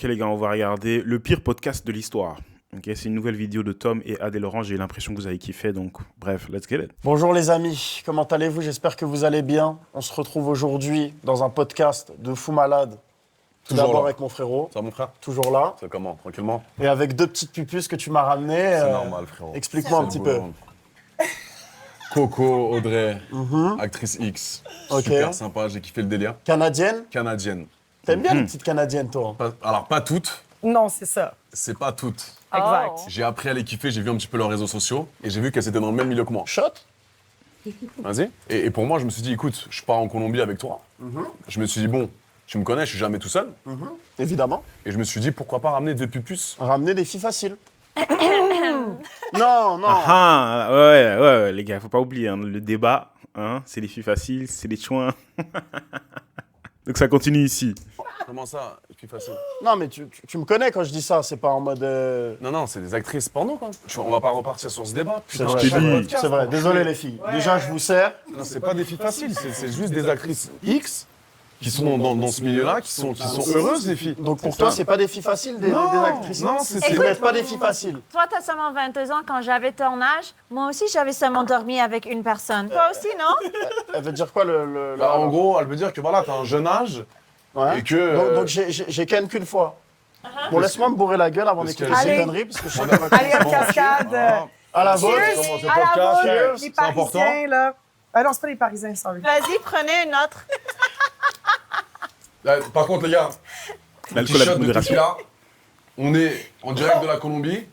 Ok les gars, on va regarder le pire podcast de l'histoire. Ok, c'est une nouvelle vidéo de Tom et Adèle Laurent. J'ai l'impression que vous avez kiffé, donc bref, let's get it. Bonjour les amis, comment allez-vous? J'espère que vous allez bien. On se retrouve aujourd'hui dans un podcast de fou malade. Tout Toujours d'abord là. avec mon frérot, Ça va mon frère? toujours là. C'est comment? Tranquillement? Et avec deux petites pupus que tu m'as ramenées. C'est normal frérot. Explique-moi un C'est petit le peu. boulot. Coco, Audrey, actrice X. Ok. Super sympa, j'ai kiffé le délire. Canadienne? Canadienne. T'aimes bien les petites canadiennes toi? Alors pas toutes, Non, c'est ça. c'est pas toutes. Exact. J'ai appris à les kiffer, j'ai vu un petit peu leurs réseaux sociaux et j'ai vu qu'elles étaient dans le même milieu que moi. Shot? Vas-y. Et pour moi, je me suis dit, écoute, je pars en Colombie avec toi. Je me suis dit, bon, tu me connais, je suis jamais tout seul. Évidemment. Et je me suis dit, pourquoi pas ramener deux pupus? Ramener des filles faciles. Non, non. Ah, ouais, les gars, faut pas oublier, hein, le débat, hein, c'est les filles faciles, c'est les chouins. Donc ça continue ici. Comment ça? Plus facile. Non, mais tu me connais quand je dis ça, c'est pas en mode... Non, c'est des actrices porno, quoi. On va pas repartir sur ce débat. C'est Putain, vrai, je t'ai dit. c'est vrai. Désolé les filles. Déjà, je vous sers. Non, c'est pas des filles faciles, c'est juste des actrices X qui sont dans ce milieu-là, qui sont heureuses, les filles. Donc pour toi, c'est pas des filles faciles, des actrices? non, c'est- Vous n'êtes pas des filles faciles. Toi, t'as seulement 22 ans. Quand j'avais ton âge, moi aussi, j'avais seulement dormi avec une personne. Toi aussi, non? Elle veut dire quoi le... Bah, en gros, elle veut dire que voilà, t'as un jeune âge Ouais. et que... Donc j'ai ken qu'une fois. Bon, laisse-moi me bourrer la gueule avant Parce d'écouter que- ces Allez. conneries, parce que je sais qu'elle va Allez, en commencer. cascade. Voilà. À la vôtre. Cheers Comment ce à la podcast, vôtre, cheers. les C'est important. Parisiens, là. Ah non, c'est pas les Parisiens, sorry. Vas-y, prenez une autre. Par contre, les gars, L'alcool petit avec shot de modération. tequila. On est en direct de la Colombie.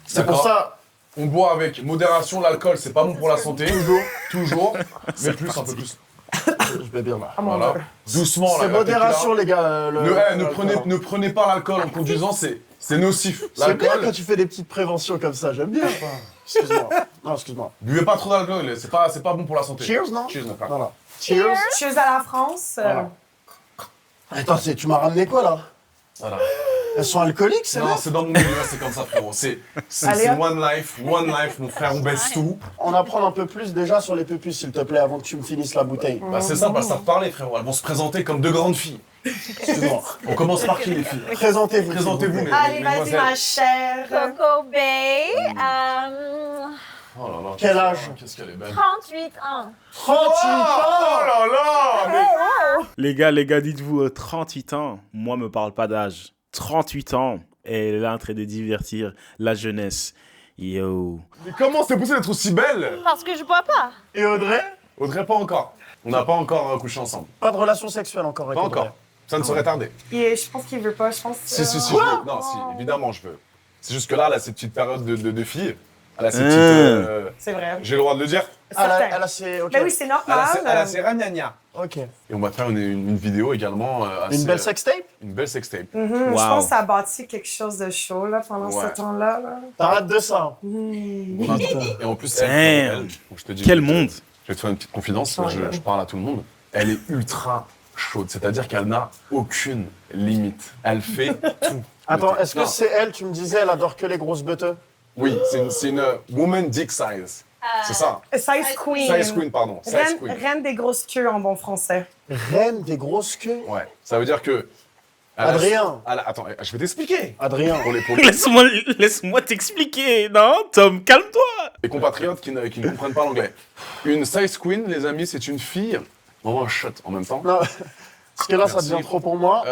C'est pour ça. On boit avec modération, l'alcool, c'est pas bon pour la santé. Toujours. Mais plus, un peu plus. Je vais bien là. Ah, mon Voilà. Dieu. Doucement, là. C'est la modération, les gars. tequila. Ne prenez pas l'alcool en conduisant, c'est nocif. C'est bien L'alcool, quand tu fais des petites préventions comme ça, j'aime bien. Excuse-moi. Non, excuse-moi. buvez pas trop d'alcool, c'est pas bon pour la santé. Cheers, non? Cheers, mon frère. Voilà. Cheers. Cheers à la France. Voilà. Attends, tu m'as ramené quoi là? Voilà. Elles sont alcooliques, c'est Non, vrai? c'est dans mon milieu, c'est comme ça, frérot. C'est Allez, hop. one life, mon frère, on baisse tout. On apprend un peu plus déjà sur les pupus, s'il te plaît, avant que tu me finisses la bouteille. Bah, c'est simple, elles savent parler, frérot. Elles vont se présenter comme deux grandes filles. Excuse-moi. On commence par qui, les filles? Présentez-vous. Présentez-vous, s'il vous mais- plaît. Allez, vas-y, mesdemoiselles. ma chère. Coco Bay, Oh là là. Quel âge? Qu'est-ce qu'elle est belle. 38 ans. 38 ans! là là mais- Les gars, dites-vous 38 ans. Moi, me parle pas d'âge. 38 ans. Elle est là en train de divertir la jeunesse. Yo. Mais comment c'est possible d'être aussi belle? Parce que je bois pas. Et Audrey? Audrey, pas encore. On n'a pas encore couché ensemble. Pas de relation sexuelle encore avec Pas Audrey. encore. Ça ne saurait tarder. Je pense qu'il veut pas, je pense. Si, je veux. Non, si, évidemment, je veux. C'est juste que là, elle a cette petite période de fille. Elle a ces petites... C'est vrai. J'ai le droit de le dire? Certain. Elle a ses... Ok. Mais oui, c'est Elle a normal. ses ragnagnas. Ok. Et on va faire une vidéo également. Assez, Une belle sextape? Une belle sextape. Je Wow. pense que ça a bâti quelque chose de chaud là, pendant Ouais. ce temps-là. Là. T'arrêtes de ça. Et en plus, Damn. elle, je te dis, Quel monde. Je vais te faire une petite confidence, là, je parle à tout le monde. Elle est ultra chaude, c'est-à-dire qu'elle n'a aucune limite. Elle fait tout. Attends, est-ce que Non. c'est elle, tu me disais, elle adore que les grosses beuteux? Oui, c'est une woman dick size. C'est ça. Size Queen. Size queen, pardon. Size queen. Reine des grosses queues en bon français. Reine des grosses queues? Ouais. Ça veut dire que... elle a- Adrien. Attends, je vais t'expliquer. Adrien. Pour Laisse-moi t'expliquer. Non, Tom, calme-toi. les compatriotes qui ne comprennent pas l'anglais. Une size queen, les amis, c'est une fille... On va un shot en même temps. Non, parce que là, ça Merci. devient trop pour moi.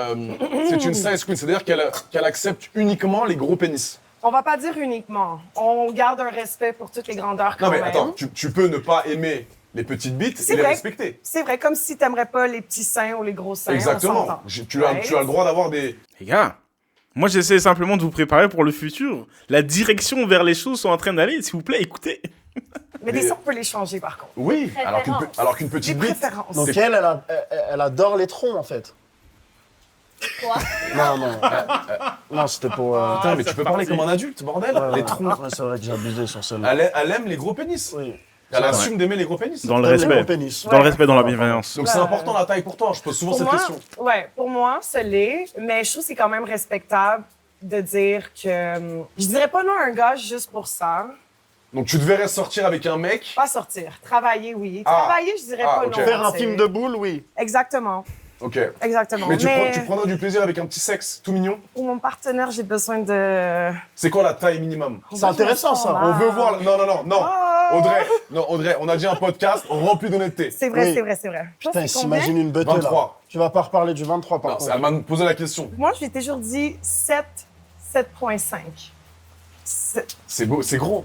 C'est une size queen, c'est-à-dire qu'elle accepte uniquement les gros pénis. On va pas dire uniquement. On garde un respect pour toutes les grandeurs quand Non mais même. attends, tu peux ne pas aimer les petites bites C'est et les vrai. respecter. C'est vrai, comme si t'aimerais pas les petits seins ou les gros seins. on Exactement. s'entend. Tu as le droit d'avoir des... Les gars, moi, j'essaie simplement de vous préparer pour le futur. La direction vers les choses sont en train d'aller. S'il vous plaît, écoutez. Mais des seins, on peut les changer par contre. Oui, alors qu'une Des petite bite... préférences. Donc elle adore les troncs, en fait. Quoi? Non. Non, c'était pour... Putain, mais tu peux parler comme un adulte, bordel. Les troncs. Ouais, c'est vrai que j'ai abusé sur celle-là. Elle aime les gros pénis. Oui. Elle assume d'aimer les gros pénis. Dans le T'aimes les respect. gros pénis. Dans le respect, dans la bienveillance. Donc c'est important la taille pour toi, je pose souvent Pour cette moi, question. ouais, pour moi, ça l'est, mais je trouve que c'est quand même respectable de dire que... Je dirais pas non à un gars juste pour ça. Donc tu devrais sortir avec un mec... Pas sortir. Travailler, oui. Ah. Travailler, je dirais Ah, pas ok. non. Faire un tu sais. film de boule, oui. Exactement. Ok. Exactement. Mais tu prendras du plaisir avec un petit sexe tout mignon? Pour mon partenaire, j'ai besoin de... C'est quoi la taille minimum? C'est intéressant, ça. On veut voir... Non. Oh. Audrey, on a dit un podcast rempli d'honnêteté. C'est vrai, Oui. c'est vrai, c'est vrai. Toi, Putain, c'est combien? s'imagine une beuteuse, là. 23. Tu vas pas reparler du 23, par Non, contre. elle m'a posé la question. Moi, j'ai toujours dit 7,5. C'est beau, c'est gros.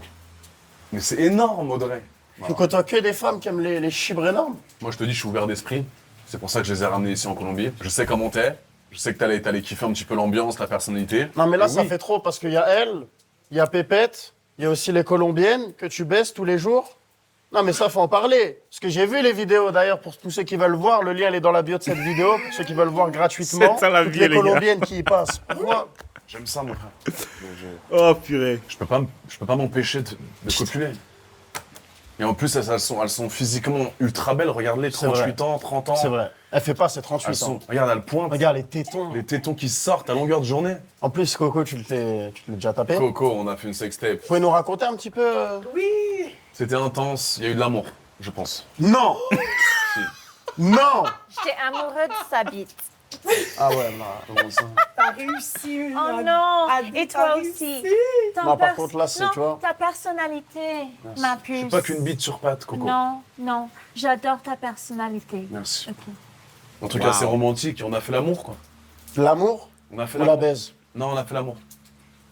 Mais c'est énorme, Audrey. Tu côtoies que des femmes qui aiment les chibres énormes. Moi, je te dis, je suis ouvert d'esprit. C'est pour ça que je les ai ramenés ici en Colombie. Je sais comment t'es. Je sais que t'allais kiffer un petit peu l'ambiance, la personnalité. Non, mais là, Et ça oui. fait trop, parce qu'il y a elle, il y a Pépette, il y a aussi les Colombiennes que tu baisses tous les jours. Non, mais ça, faut en parler. Parce que j'ai vu les vidéos, d'ailleurs, pour tous ceux qui veulent voir. Le lien, il est dans la bio de cette vidéo, pour ceux qui veulent voir gratuitement. C'est ça, la toutes vie, les les gars. Colombiennes qui y passent. Pourquoi? J'aime ça, mon frère. Oh, purée. Je peux pas m'empêcher de copuler. Et en plus, elles sont physiquement ultra belles. Regarde-les, C'est vrai. 38 ans, 30 ans. C'est vrai. Elle fait pas ses 38 Elles ans. sont, regarde, elles pointent. Regarde les tétons. Les tétons qui sortent à longueur de journée. En plus, Coco, tu te l'es déjà tapé. Coco, on a fait une sextape. Vous pouvez nous raconter un petit peu Oui! C'était intense, il y a eu de l'amour, je pense. Non. Si. Non. J'étais amoureux de sa bite. Ah ouais, non, comment ça? T'as réussi! Oh non! Adi, Et t'as toi réussi. aussi. Non, par contre, là, c'est, Non, tu vois. ta personnalité, ma puce. Je suis pas qu'une bite sur patte, Coco. Non, j'adore ta personnalité. Merci. Ok. En tout cas, c'est romantique. On a fait l'amour, quoi. L'amour On a fait ou la l'amour. baise? Non, on a fait l'amour.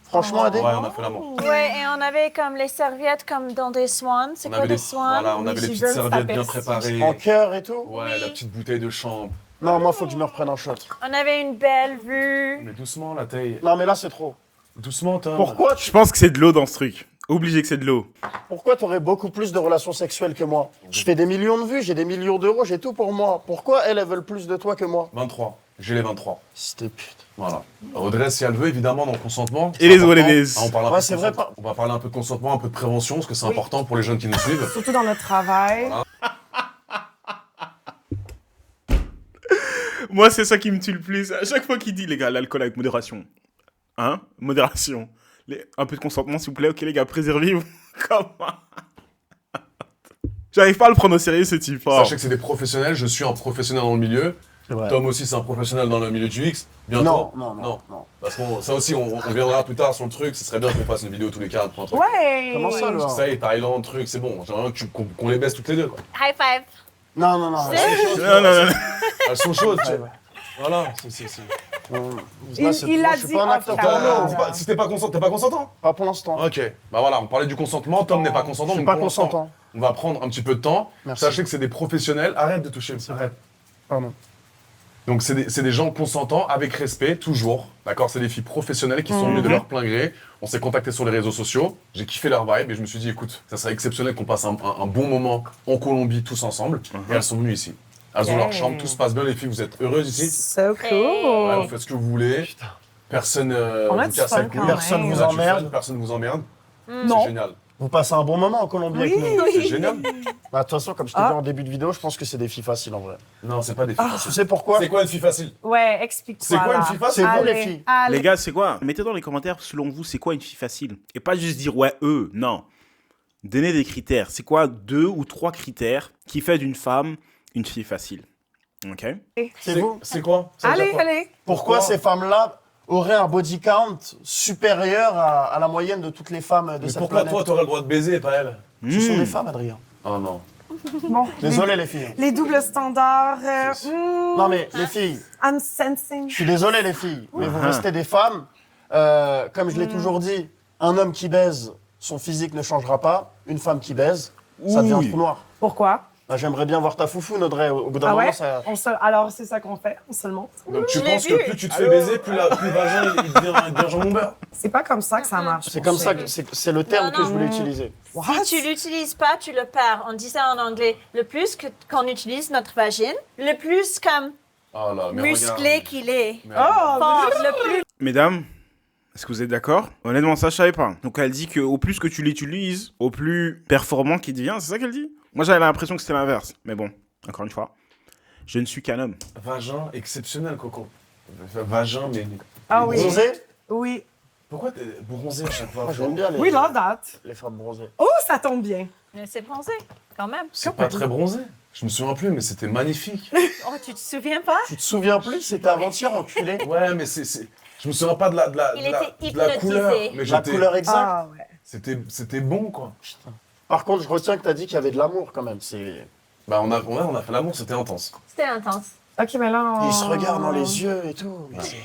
Franchement, Adé? Ouais, on a fait l'amour. Ouais, et on avait comme les serviettes comme dans des swans. C'est On quoi avait des des, swans? voilà, on avait les J'ai petites vu serviettes ça bien perce. préparées. En cœur et tout? Ouais, la petite bouteille de chambre. Non, moi, faut que je me reprenne en shot. On avait une belle vue. Mais doucement, la taille. Non, mais là, c'est trop. Doucement, Tom. Pourquoi Je pense que c'est de l'eau dans ce truc. Obligé que c'est de l'eau. Pourquoi t'aurais beaucoup plus de relations sexuelles que moi? Je fais des millions de vues, j'ai des millions d'euros, j'ai tout pour moi. Pourquoi elles veulent plus de toi que moi? 23. J'ai les 23. C'était pute. Voilà. Audrey, si elle veut, évidemment, dans le consentement. Et c'est les important. Olénés. Ah, on parle un Ouais, peu de c'est vrai, consentement. On va parler un peu de consentement, un peu de prévention, parce que c'est important pour les jeunes qui nous suivent. Surtout dans notre travail. Voilà. Moi, c'est ça qui me tue le plus. À chaque fois qu'il dit, les gars, l'alcool avec modération. Hein? Modération. Un peu de consentement, s'il vous plaît. Ok, les gars, préservez-vous. Comment? J'arrive pas à le prendre au sérieux, ce type. Oh. Sachez que c'est des professionnels, je suis un professionnel dans le milieu. C'est vrai. Tom aussi, c'est un professionnel dans le milieu du X. Bientôt. Non. Parce que ça aussi, on viendra plus tard sur le truc. Ce serait bien qu'on fasse une vidéo tous les 4 pour un truc. Ouais! Comment ça, là? Ça y est, Thaïlande, truc, c'est bon. J'aimerais bien qu'on les baisse toutes les deux, quoi. High five. Non. Non, non. Elles sont chaudes, tu Ouais, vois. ouais. Voilà. Il Là, l'a je suis dit pas un off acteur camera. porno. Si t'es pas consentant? Pas pour l'instant. Ok. Bah voilà, on parlait du consentement. Tom n'est pas consentant. Je suis donc pas pour l'instant, consentant. On va prendre un petit peu de temps. Merci. Sachez que c'est des professionnels. Arrête de toucher. Arrête. Pardon. Donc c'est des gens consentants, avec respect, toujours. D'accord? C'est des filles professionnelles qui sont venues de leur plein gré. On s'est contactés sur les réseaux sociaux. J'ai kiffé leur vibe et je me suis dit, écoute, ça serait exceptionnel qu'on passe un bon moment en Colombie tous ensemble. Et elles sont venues ici. Elles ont leur chambre, tout se passe bien. Les filles, vous êtes heureuses ici? So cool! Ouais, vous faites ce que vous voulez. Personne On a vous du casse fun la couille. quand Personne même. vous On a du emmerde. fun, personne vous emmerde. Non. C'est génial. Vous passez un bon moment en Colombie avec nous. C'est génial. Bah, de toute façon, comme je t'ai dit en début de vidéo, je pense que c'est des filles faciles en vrai. Non, c'est pas des filles Tu faciles. sais pourquoi? C'est quoi une fille facile? Ouais, explique-toi. C'est quoi une là. fille facile? C'est vous, les Allez, filles. allez. Les gars, c'est quoi? Mettez dans les commentaires, selon vous, c'est quoi une fille facile? Et pas juste dire, ouais, eux. Non. Donnez des critères. C'est quoi 2 ou 3 critères qui fait d'une femme une fille facile? Ok? C'est vous. C'est quoi? Ça veut dire Allez, quoi? allez. Pourquoi ces femmes-là auraient un body count supérieur à la moyenne de toutes les femmes de Mais cette pourquoi planète? toi, t'aurais le droit de baiser et pas elle? Ce sont des femmes, Adrien. Oh non. Bon, Désolé, les filles. les doubles standards. Non, mais les filles, I'm sensing. je suis désolé, les filles, mais vous Ah. restez des femmes. Comme je l'ai toujours dit, un homme qui baise, son physique ne changera pas. Une femme qui baise, ça devient un Oui. trou noir. Pourquoi? Bah, j'aimerais bien voir ta foufou, Audrey. Au bout d'un Ah moment, ouais? ça... Alors, c'est ça qu'on fait. On se le montre. Donc tu Je l'ai penses vu. que plus tu te fais baiser, plus le vagin il devient jambon beurre? C'est pas comme ça que ça marche. C'est comme ça, c'est le terme Non, que non. je voulais utiliser. Si tu l'utilises pas, tu le perds. On dit ça en anglais. Le plus qu'on utilise notre vagine, le plus comme Oh là, mais musclé regarde. qu'il est. Mais Oh, Fort, le plus. Mesdames, est-ce que vous êtes d'accord? Honnêtement, ça, je savais pas. Donc, elle dit qu'au plus que tu l'utilises, au plus performant qu'il devient. C'est ça qu'elle dit? Moi, j'avais l'impression que c'était l'inverse. Mais bon, encore une fois, je ne suis qu'un homme. Vagin exceptionnel, Coco. Vagin, mais... Ah oui. Bronzé? Oui. Pourquoi t'es bronzé à chaque fois? Moi, j'aime bien We love that. les femmes bronzées. Oh, ça tombe bien. Mais c'est bronzé, quand même. C'est pas très bronzé. Je me souviens plus, mais c'était magnifique. Oh, tu te souviens pas? Tu te souviens plus? C'était avant-hier, enculé. Ouais, mais je me souviens pas de la Il était de la couleur. hypnotisé. Mais La couleur exacte. Ah ouais. c'était bon, quoi. Par contre, je retiens que t'as dit qu'il y avait de l'amour quand même. C'est... Bah, on a fait l'amour, c'était intense. C'était intense. Ok, mais là, on... Ils se regardent dans les yeux et tout. Mais c'est-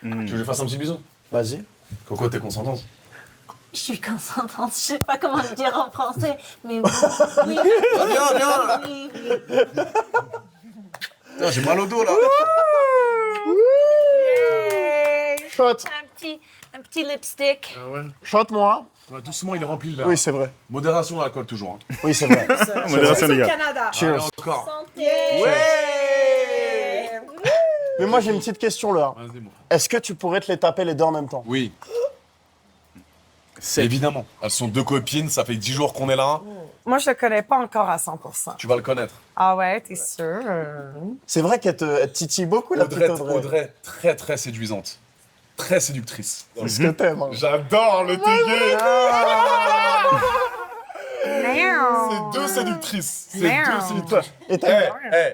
Tu veux que je lui fasse un petit bisou? Vas-y. Coco, t'es consentante? Je suis consentante. Je sais pas comment le dire en français, mais oui. Oui. Viens. Oui. Putain, j'ai mal au dos, là. Shot. Un petit lipstick. Shot-moi. Ouais, doucement, il est rempli, le verre. Oui, c'est vrai. Modération à l'alcool, toujours. Hein. Oui, c'est vrai. Modération, les au gars. Canada. Cheers. Allez, encore. Santé. Mais moi, j'ai une petite question là. Vas-y, mon frère. Est-ce que tu pourrais te les taper les deux en même temps? Oui, C'est évidemment. Elles sont deux copines, ça fait 10 jours qu'on est là. Moi, je le connais pas encore à 100%. Tu vas le connaître. Ah ouais, t'es sûr? C'est vrai qu'elle elle te titille beaucoup, la petite Audrey. Audrey, très très séduisante. Très séductrice. C'est ce que t'aimes. Hein. J'adore le TG. Merde. C'est deux séductrices. C'est Merde. deux séductrices. Et t'as...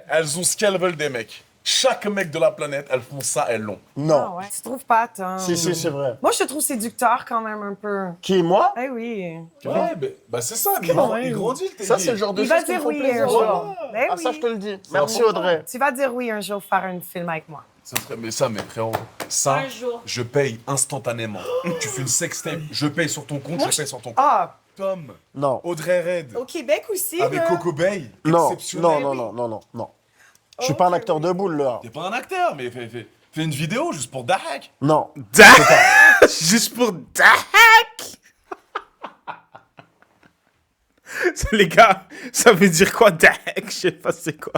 Elles ont ce qu'elles veulent des mecs. Chaque mec de la planète, elles font ça, elles l'ont. Non. Ah ouais. Tu trouves pas, Tom? Si, c'est vrai. Moi, je te trouve séducteur quand même un peu. Qui, moi? Eh oui. Ouais, bah c'est ça, il grandit le TG. Ça, c'est le genre de Il choses va qui me dire font oui plaisir. un jour. Ouais. Ben Ah, oui. ça, je te le dis. Merci, Audrey. Tu vas dire oui un jour faire un film avec moi. Mais frérot, ça, Un jour. je paye instantanément. Tu fais une sextape, je paye sur ton compte, Moi, je paye sur ton compte. Ah, Tom, Non. Audrey Red, au Québec aussi, avec là. Coco Bay, Non. exceptionnel. Non. Je suis pas un acteur de boule, là. T'es pas un acteur, mais fais une vidéo juste pour Dahak. Non. Juste pour Dahak. Les gars, ça veut dire quoi Dahak? Je sais pas c'est quoi.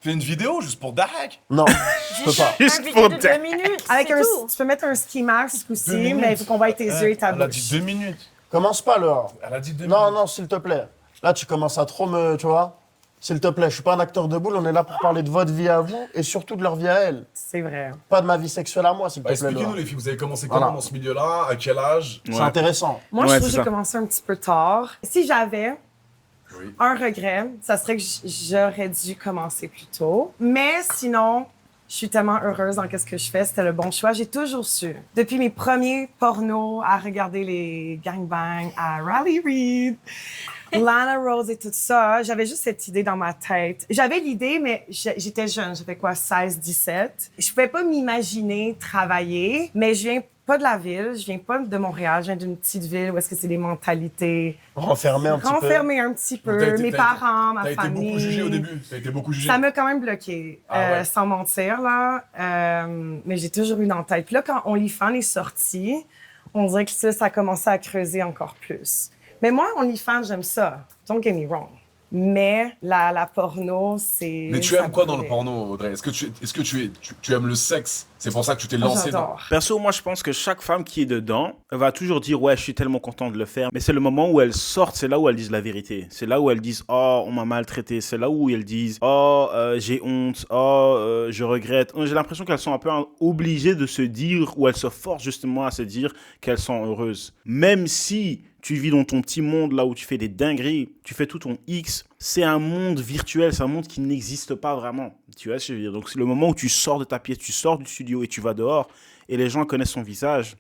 Fais une vidéo juste pour Dahak. Non. Je peux pas. Juste Un vidéo pour de Dahak. 2 minutes. Avec c'est un, tout. tu peux mettre un ski mask aussi, minutes. mais il faut qu'on voie tes yeux et ta Elle a bouche. dit 2 minutes. Commence pas, là. Elle a dit 2 Non, minutes. non, s'il te plaît. Là, tu commences à trop me... Tu vois? S'il te plaît, je suis pas un acteur de boule. On est là pour parler de votre vie à vous et surtout de leur vie à elles. C'est vrai. Pas de ma vie sexuelle à moi, s'il te plaît. Expliquez-nous Laura. les filles, vous avez commencé Voilà. comment dans ce milieu-là? À quel âge? C'est intéressant. Moi, Ouais, je trouve c'est que ça. j'ai commencé un petit peu tard. Si j'avais Oui. un regret, ça serait que j'aurais dû commencer plus tôt. Mais sinon, je suis tellement heureuse dans ce que je fais. C'était le bon choix. J'ai toujours su. Depuis mes premiers pornos, à regarder les gangbangs, à Riley Reid, Lana Rose et tout ça, j'avais juste cette idée dans ma tête. J'avais l'idée, mais j'étais jeune. J'avais quoi, 16, 17. Je pouvais pas m'imaginer travailler, mais je viens pas de la ville, je viens pas de Montréal, je viens d'une petite ville où est-ce que c'est des mentalités Renfermé un petit peu. renfermées un petit T'as peu, été- mes t'as parents, ma T'as été famille. beaucoup jugé au début. T'as été beaucoup jugé. Ça m'a quand même bloqué, Ah ouais. sans mentir, là. Mais j'ai toujours eu dans la tête. Puis là, quand OnlyFans est sorti, on dirait que ça a commencé à creuser encore plus. Mais moi, OnlyFans, j'aime ça. Don't get me wrong. Mais la porno, c'est... Mais tu ça aimes quoi dans le brûle. porno, Audrey? Est-ce que tu aimes le sexe? C'est pour ça que tu t'es lancé dans... J'adore. Perso, moi, je pense que chaque femme qui est dedans va toujours dire « Ouais, je suis tellement content de le faire ». Mais c'est le moment où elles sortent, c'est là où elles disent la vérité. C'est là où elles disent « Oh, on m'a maltraité ». C'est là où elles disent « Oh, j'ai honte. Oh, je regrette ». J'ai l'impression qu'elles sont un peu obligées de se dire, ou elles se forcent justement à se dire qu'elles sont heureuses. Même si tu vis dans ton petit monde là où tu fais des dingueries, tu fais tout ton X, c'est un monde virtuel, c'est un monde qui n'existe pas vraiment. Tu vois ce que je veux dire? Donc c'est le moment où tu sors de ta pièce, tu sors du studio et tu vas dehors et les gens connaissent ton visage.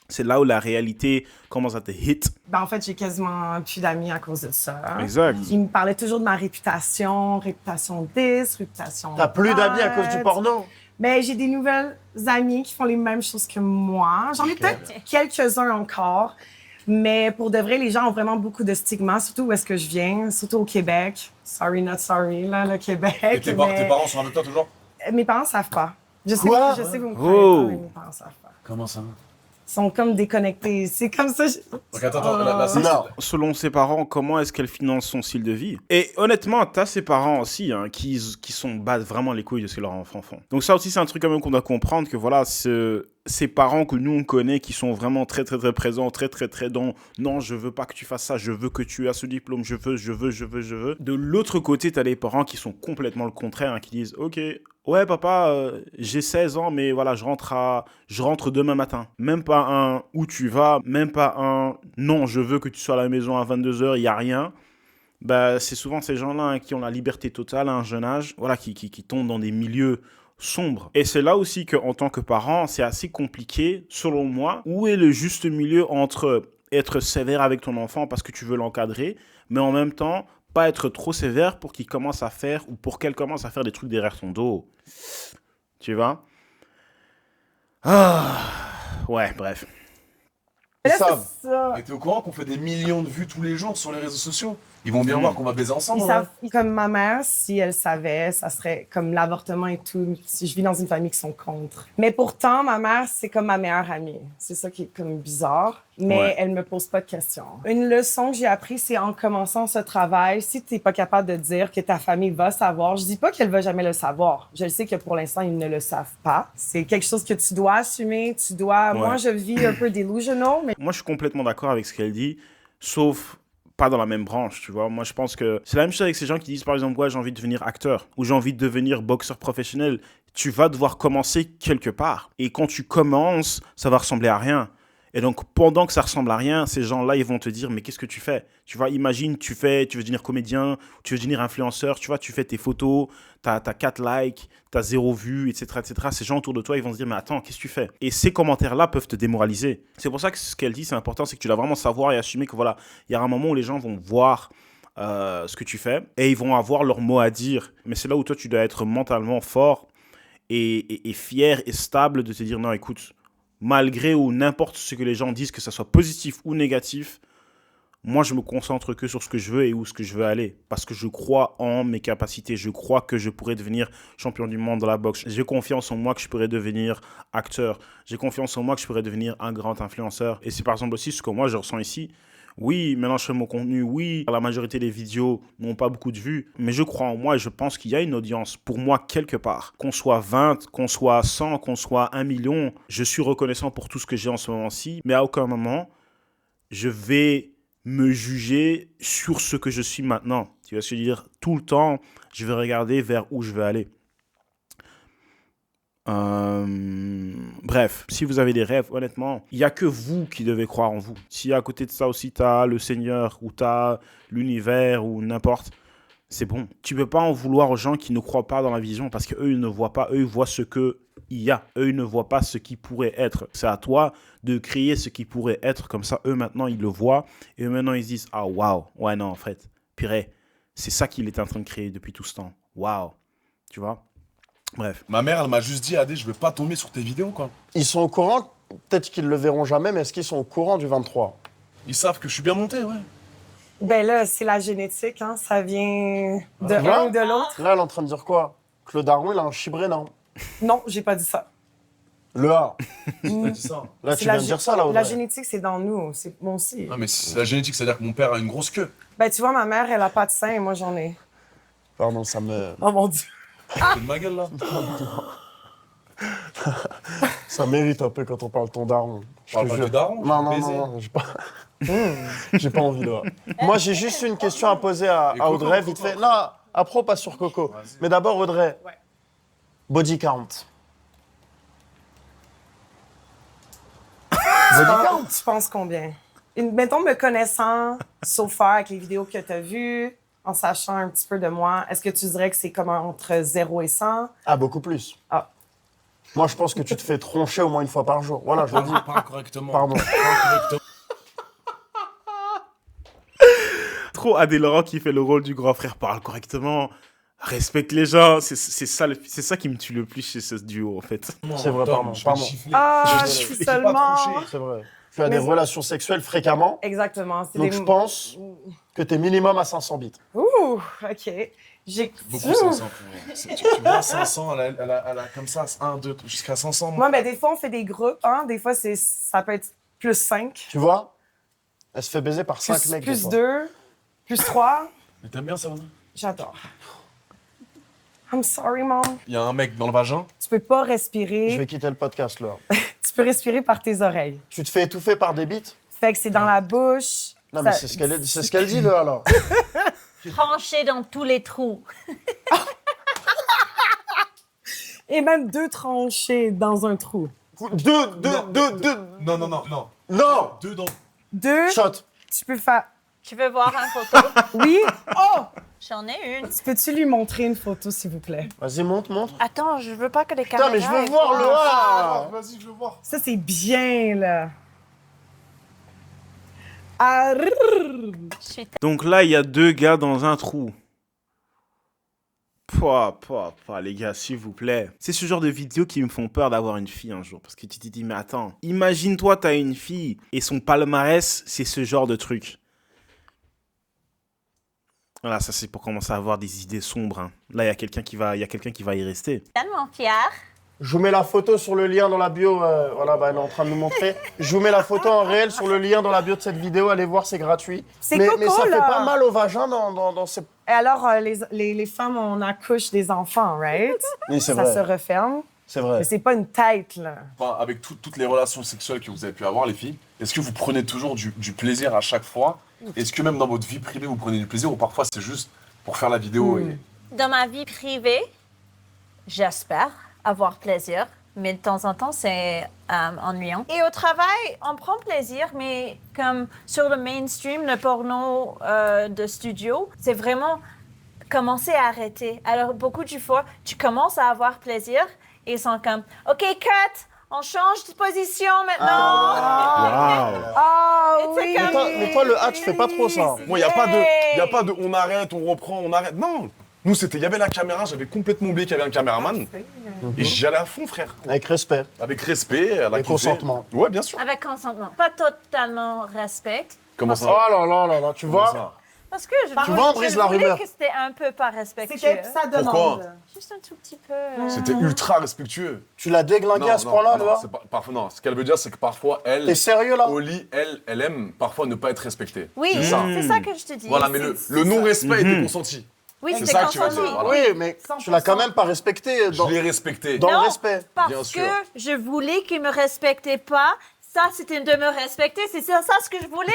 C'est là où la réalité commence à te hit. Ben, en fait, j'ai quasiment plus d'amis à cause de ça. Exact. Ils me parlaient toujours de ma réputation, réputation 10, réputation... T'as plus d'amis à cause du bad. porno? Mais j'ai des nouvelles amies qui font les mêmes choses que moi. J'en ai peut-être quelques-uns encore. Mais pour de vrai, les gens ont vraiment beaucoup de stigmas, surtout où est-ce que je viens, surtout au Québec. Sorry, not sorry, là, le Québec. Et tes mais parents sont avec toi toujours? mes parents savent pas. Je sais, Quoi? je sais, vous me Oh. croyez pas, mais mes parents savent pas. Comment ça? Ils sont comme déconnectés. C'est comme ça. Donc attends, là, c'est... Non. Selon ses parents, comment est-ce qu'elle finance son style de vie? Et honnêtement, t'as ses parents aussi hein, qui battent vraiment les couilles de ce que leurs enfants font. Donc ça aussi, c'est un truc quand même qu'on doit comprendre, que voilà, ces parents que nous, on connaît, qui sont vraiment très, très, très présents, très, très, très dans « Non, je veux pas que tu fasses ça, je veux que tu aies ce diplôme, je veux. » De l'autre côté, t'as les parents qui sont complètement le contraire, hein, qui disent « Ok, Ouais, papa, j'ai 16 ans, mais voilà, je rentre demain matin. Même pas un où tu vas, même pas un non, je veux que tu sois à la maison à 22h, il n'y a rien. Bah, c'est souvent ces gens-là hein, qui ont la liberté totale à un jeune âge, voilà, qui tombent dans des milieux sombres. Et c'est là aussi qu'en tant que parent, c'est assez compliqué, selon moi, où est le juste milieu entre être sévère avec ton enfant parce que tu veux l'encadrer, mais en même temps, pas être trop sévère pour qu'il commence à faire ou pour qu'elle commence à faire des trucs derrière ton dos. Tu vois? Ah, ouais, bref. Ils Là, savent. c'est ça. Mais t'es au courant qu'on fait des millions de vues tous les jours sur les réseaux sociaux? Ils vont bien Mm. voir qu'on va baiser ensemble. Ils hein. savent, comme ma mère, si elle savait, ça serait comme l'avortement et tout. Si je vis dans une famille qui sont contre. Mais pourtant, ma mère, c'est comme ma meilleure amie. C'est ça qui est comme bizarre. Mais Ouais. elle me pose pas de questions. Une leçon que j'ai apprise, c'est en commençant ce travail, si t'es pas capable de dire que ta famille va savoir, je dis pas qu'elle va jamais le savoir. Je le sais que pour l'instant, ils ne le savent pas. C'est quelque chose que tu dois assumer. Tu dois. Ouais. Moi, je vis un peu delusional, mais Moi, je suis complètement d'accord avec ce qu'elle dit, sauf pas dans la même branche, tu vois. Moi, je pense que c'est la même chose avec ces gens qui disent, par exemple, ouais, j'ai envie de devenir acteur ou j'ai envie de devenir boxeur professionnel. Tu vas devoir commencer quelque part. Et quand tu commences, ça va ressembler à rien. Et donc, pendant que ça ressemble à rien, ces gens-là, ils vont te dire, mais qu'est-ce que tu fais? Tu vois, imagine, tu veux devenir comédien, tu veux devenir influenceur, tu vois, tu fais tes photos, t'as 4 likes, t'as 0 vue, etc., etc. Ces gens autour de toi, ils vont se dire, mais attends, qu'est-ce que tu fais? Et ces commentaires-là peuvent te démoraliser. C'est pour ça que ce qu'elle dit, c'est important, c'est que tu dois vraiment savoir et assumer que voilà, il y a un moment où les gens vont voir ce que tu fais et ils vont avoir leur mot à dire. Mais c'est là où toi, tu dois être mentalement fort et fier et stable de te dire, non, écoute, malgré ou n'importe ce que les gens disent, que ça soit positif ou négatif, moi, je me concentre que sur ce que je veux et où ce que je veux aller. Parce que je crois en mes capacités. Je crois que je pourrais devenir champion du monde dans la boxe. J'ai confiance en moi que je pourrais devenir acteur. J'ai confiance en moi que je pourrais devenir un grand influenceur. Et c'est par exemple aussi ce que moi, je ressens ici. Oui, maintenant je fais mon contenu, oui, la majorité des vidéos n'ont pas beaucoup de vues, mais je crois en moi et je pense qu'il y a une audience pour moi quelque part. Qu'on soit 20, qu'on soit 100, qu'on soit 1 million, je suis reconnaissant pour tout ce que j'ai en ce moment-ci, mais à aucun moment, je vais me juger sur ce que je suis maintenant. Tu vois ce que je veux dire? Tout le temps, je vais regarder vers où je veux aller. Bref, si vous avez des rêves, honnêtement, il n'y a que vous qui devez croire en vous. Si à côté de ça aussi, tu as le Seigneur ou tu as l'univers ou n'importe, c'est bon. Tu peux pas en vouloir aux gens qui ne croient pas dans la vision parce qu'eux, ils ne voient pas. Eux, ils voient ce qu'il y a. Eux, ils ne voient pas ce qui pourrait être. C'est à toi de créer ce qui pourrait être. Comme ça, eux, maintenant, ils le voient. Et eux, maintenant, ils se disent, ah, waouh, ouais, non, en fait, purée, c'est ça qu'il est en train de créer depuis tout ce temps. Waouh, tu vois? Bref. Ma mère, elle m'a juste dit, Adé, je veux pas tomber sur tes vidéos, quoi. Ils sont au courant, peut-être qu'ils le verront jamais, mais est-ce qu'ils sont au courant du 23? Ils savent que je suis bien monté, ouais. ben là, c'est la génétique, hein. Ça vient de Tu vois? un ou de l'autre. Là, elle est en train de dire quoi? Que le daron, il a un chibré, non? Non, j'ai pas dit ça. Le A. T'as dit ça. Là, C'est tu viens la de dire ça, là, La Audrey. génétique, c'est dans nous. C'est moi aussi. Non, mais c'est la génétique, c'est-à-dire que mon père a une grosse queue. Ben, tu vois, ma mère, elle a pas de sein et moi, j'en ai. Pardon, ça me... Oh mon Dieu. C'est de ma gueule, là. Ça mérite un peu quand on parle de ton daron. Je Parle te pas jure. du daron, Non, je vais non, baiser. non, j'ai pas... j'ai pas envie, là. Moi, j'ai juste une question à poser à Coco, Audrey, Coco, vite fait. Coco. Non, après, pas sur Coco. Vas-y. Mais d'abord, Audrey. Ouais. Body count. Body count? Tu penses combien? Mettons, me connaissant, sauf faire avec les vidéos que tu as vues, en sachant un petit peu de moi, est-ce que tu dirais que c'est comme entre 0 et 100? Ah, beaucoup plus. Ah. Moi, je pense que tu te fais troncher au moins une fois par jour. Voilà, je le dis. Parle correctement. Pardon. Parle correctement. Trop Adé Laurent qui fait le rôle du grand frère, parle correctement, respecte les gens. C'est ça qui me tue le plus chez ce duo, en fait. C'est vrai, Tom, pardon, je vais te pardon. gifler. Ah, Je je sais, suis je t'ai pas seulement... tranché. C'est vrai. Tu as des Mais- relations sexuelles fréquemment. Exactement. C'est Donc, des- je pense que t'es minimum à 500 bits. Ouh, OK. J'ai... Beaucoup Ouh. 500 pour moi. Tu vois, 500, elle a comme ça, 1, 2, jusqu'à 500. Moi, ben, des fois, on fait des groupes. Hein? Des fois, ça peut être plus 5, Tu vois? Elle se fait baiser par 5 mecs. des plus fois. 2, plus 3. Mais t'aimes bien ça, Anna? J'adore. I'm sorry, mom. Il y a un mec dans le vagin. Tu peux pas Je respirer. vais quitter le podcast, là. Tu peux respirer par tes oreilles. Tu te fais étouffer par des bites? Fait que c'est dans la bouche. Non, mais Ça- c'est ce qu'elle dit, là, alors. Tranché dans tous les trous. Et même 2 tranchées dans un trou. Deux. Non. Non. 2 dans. 2, Shot. tu peux faire... Tu veux voir une photo? Oui? Oh! J'en ai une. Peux-tu lui montrer une photo, s'il vous plaît? Vas-y, montre. Attends, je veux pas que les Putain, caméras... mais je veux aient voir le A. Vas-y, je veux voir. Ça, c'est bien, là. Arrrr. Je suis Donc là, il y a 2 gars dans un trou. Pouah, les gars, s'il vous plaît. C'est ce genre de vidéos qui me font peur d'avoir une fille un jour. Parce que tu te dis, mais attends, imagine-toi, t'as une fille et son palmarès, c'est ce genre de truc. Voilà, ça c'est pour commencer à avoir des idées sombres. Hein. Là, il y a quelqu'un qui va y rester. tellement fière. Je vous mets la photo sur le lien dans la bio. Voilà, bah, elle est en train de nous montrer. Je vous mets la photo en réel sur le lien dans la bio de cette vidéo. Allez voir, c'est gratuit. C'est mais coco, ça là. fait pas mal au vagin dans ces... Et alors, les femmes, on accouche des enfants, right? Oui, c'est Ça vrai. se referme. C'est vrai. Mais c'est pas une tête, là. Enfin, avec toutes les relations sexuelles que vous avez pu avoir, les filles, est-ce que vous prenez toujours du plaisir à chaque fois? Est-ce que même dans votre vie privée, vous prenez du plaisir ou parfois c'est juste pour faire la vidéo et... Dans ma vie privée, j'espère avoir plaisir, mais de temps en temps, c'est ennuyant. Et au travail, on prend plaisir, mais comme sur le mainstream, le porno de studio, c'est vraiment commencer à arrêter. Alors, beaucoup de fois, tu commences à avoir plaisir et ils sont comme « OK, cut! On change de position maintenant! Waouh. Ah Et c'est oui! comme- Mais toi, le A, tu fais pas trop ça. Moi, il n'y a pas de on arrête, on reprend, on arrête. Non! Nous, il y avait la caméra, j'avais complètement oublié qu'il y avait un caméraman. Et j'y allais à fond, frère. Avec respect. Avec respect, à la Et consentement. Ouais, bien sûr. Avec consentement. Pas totalement respect. Comment Oh ça? là, tu Comment vois? ça? Parce que je, Tu vois, on brise la voulais rumeur. que c'était un peu pas respectueux. C'était sa demande. Pourquoi? Juste un tout petit peu. C'était ultra respectueux. Tu l'as déglingué à ce point-là, non, là? c'est pas- parfois, non, ce qu'elle veut dire, c'est que parfois, elle, T'es sérieux, là? au lit, elle aime parfois ne pas être respectée. Oui, C'est ça. c'est ça que je te dis. Voilà, mais le non-respect était consenti. Oui, c'est c'était ça que tu veux consenti. dire, voilà. Oui, mais tu l'as quand même pas respecté Je l'ai respecté. dans le Non, respect. parce Bien que sûr. je voulais qu'il me respectait pas. Ça, c'était de me respecter. C'est ça ce que je voulais.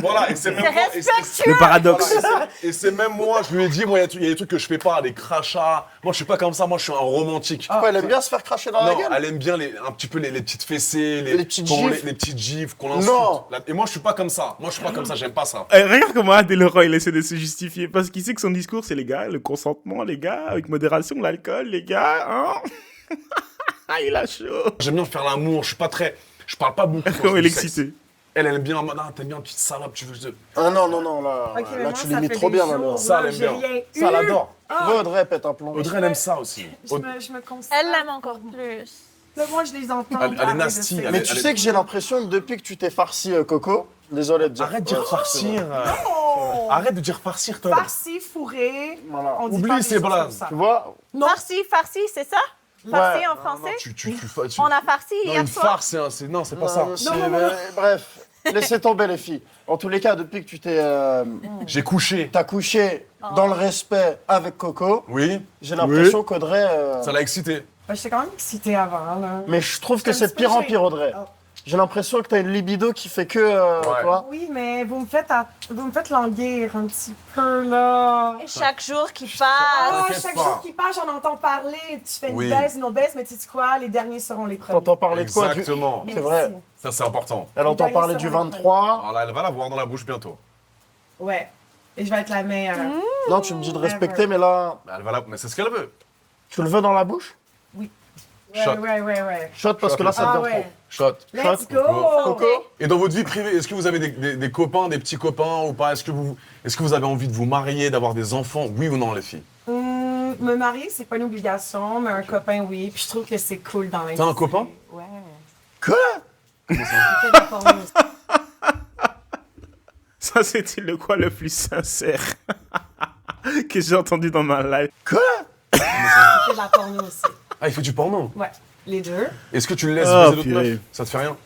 Voilà, et c'est même C'est moi- respectueux. Le paradoxe. Voilà, et c'est même moi, je lui ai dit, moi, il y a des trucs que je fais pas, des crachats. Moi, je suis pas comme ça, moi, je suis un romantique. Quoi, elle aime bien se faire cracher dans la Non, gueule? elle aime bien un petit peu les petites fessées, Les petites qu'on- gifles. les petites gifles, qu'on l'insulte. Non. Et moi, je suis pas comme ça. Moi, je suis pas comme ça, j'aime pas ça. Regarde comment Adé Leroy il essaie de se justifier. Parce qu'il sait que son discours, c'est les gars, le consentement, les gars, avec modération, l'alcool, les gars, hein. Ah, il a chaud. J'aime bien faire l'amour, je suis pas très. Je parle pas beaucoup. quand Comment je il est dis sexe. excité. Elle aime bien, ah, t'aimes bien une petite salope, tu veux que je. Ah non, là, Ok, mais là moi, tu ça l'imites fait trop des bien, jours, maintenant. Ça, là, elle aime j'ai bien. rien Ça, elle eu. adore. Ah. Tu vois, Audrey, pète un plomb. Audrey, elle aime ça aussi. Je me concentre. Elle l'aime encore plus. Là, moi, je les entends. Elle est parler de nasty, sexe. elle Mais est- tu sais que j'ai l'impression que depuis que tu t'es farci, Coco, désolé de dire. Arrête de dire Ouais, farcir. Oh! Arrête de dire farcir, toi. Farci, fourré. Voilà. On dit Oublie pas des ces choses blagues. comme ça. Tu vois? Non. Farci, c'est ça? Farci Ouais. en français? Tu On a farci Non, hier une soir. farce, non, c'est pas ça. Bref, laissez tomber les filles. En tous les cas, depuis que tu J'ai couché. t'as couché dans le respect avec Coco, Oui, j'ai l'impression qu'Audrey... ça l'a excité. J'étais quand même excitée avant, là. Mais je trouve que C'est un c'est de petit peu pire en gênant. pire, Audrey. Oh. J'ai l'impression que t'as une libido qui fait que... Ouais. toi. Oui, mais vous me faites languir un petit peu, là. Et chaque jour qui passe. Ah, t'inquiète chaque pas. jour qui passe, j'en entends parler. Tu fais Oui. une autre baisse, mais tu sais quoi? Les derniers seront les premiers. T'entends parler de quoi Exactement. C'est vrai. Merci. Ça, c'est important. Elle entend Les parler derniers du seront les 23. Alors là, elle va l'avoir dans la bouche bientôt. Ouais. Et je vais être la meilleure. Non, tu me dis de respecter, mais là, Mais c'est ce qu'elle veut. tu le veux dans la bouche? Ouais, Shot. ouais. Shot, parce que là, ça Ah devient ouais. Shot. Let's Shot. go! Coco? Et dans votre vie privée, est-ce que vous avez des copains, des petits copains ou pas? Est-ce que vous avez envie de vous marier, d'avoir des enfants? Oui ou non, les filles? Me marier, c'est pas une obligation, mais un copain, oui. Puis je trouve que c'est cool dans l'industrie. T'as un copain? Ouais. Quoi? Il fait de la porno aussi. Ça, c'était le quoi le plus sincère que j'ai entendu dans ma life. Il fait de la porno aussi. Ah, il fait du porno. Ouais, les deux. Est-ce que tu le laisses Ah, baiser d'autres purée. meufs? Ça te fait rien?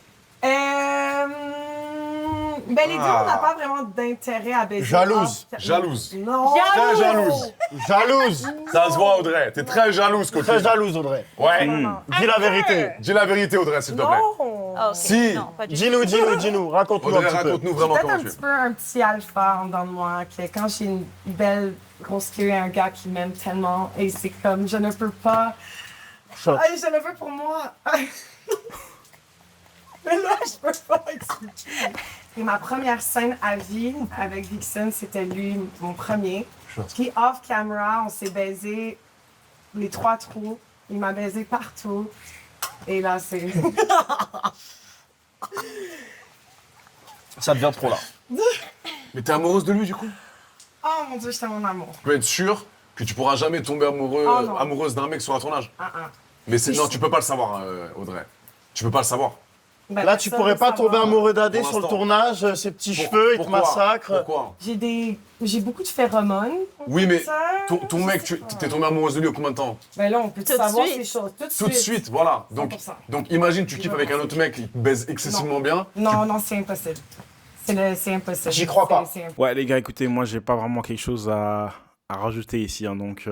Ben, les deux, Ah. on n'a pas vraiment d'intérêt à baiser. Jalouse. Ah, Jalouse. Non. Très jalouse. Jalouse. Ça se voit, Audrey. T'es très jalouse, coquine. Très jalouse, Audrey. Ouais. Dis la vérité. Dis la vérité, Audrey, s'il te plaît. Non. Oh, ok. Si. Non, pas du tout. Dis-nous. Raconte-nous un Audrey, petit peu. raconte-nous vraiment Peut-être comment un tu petit es. peu un petit alpha en dedans de moi, que quand j'ai une belle grosse queue et un gars qui m'aime tellement, et c'est comme, je ne peux pas Shot. Allez, je le veux pour moi. Mais là, je peux pas expliquer. Et ma première scène à vie avec Vixen, c'était lui, mon premier. Puis off camera, on s'est baisé les 3 trous. Il m'a baisé partout. Et là, c'est... Ça devient trop là. Mais t'es amoureuse de lui, du coup? Oh mon Dieu, j'étais mon amour. Tu peux être sûr que tu pourras jamais tomber Oh non. amoureuse d'un mec sur un tournage. Ah. Mais non, tu peux pas le savoir, Audrey. Tu peux pas le savoir. Ben, Là, tu pourrais pas tomber amoureux d'Adé Pour sur le l'instant. tournage, ses petits cheveux, il te Pourquoi massacre. Pourquoi? J'ai beaucoup de phéromones. Oui, mais Ça, ton mec, je sais pas. t'es tombée amoureuse de lui au combien de temps? Ben là, on peut Tout de savoir suite. ces choses. Tout de suite, voilà. Donc 100%. imagine, tu kiffes avec un autre mec qui te baise excessivement bien. Non, non, c'est impossible. C'est impossible. J'y crois pas. C'est impossible. Ouais, les gars, écoutez, moi, j'ai pas vraiment quelque chose à rajouter ici. Hein, donc,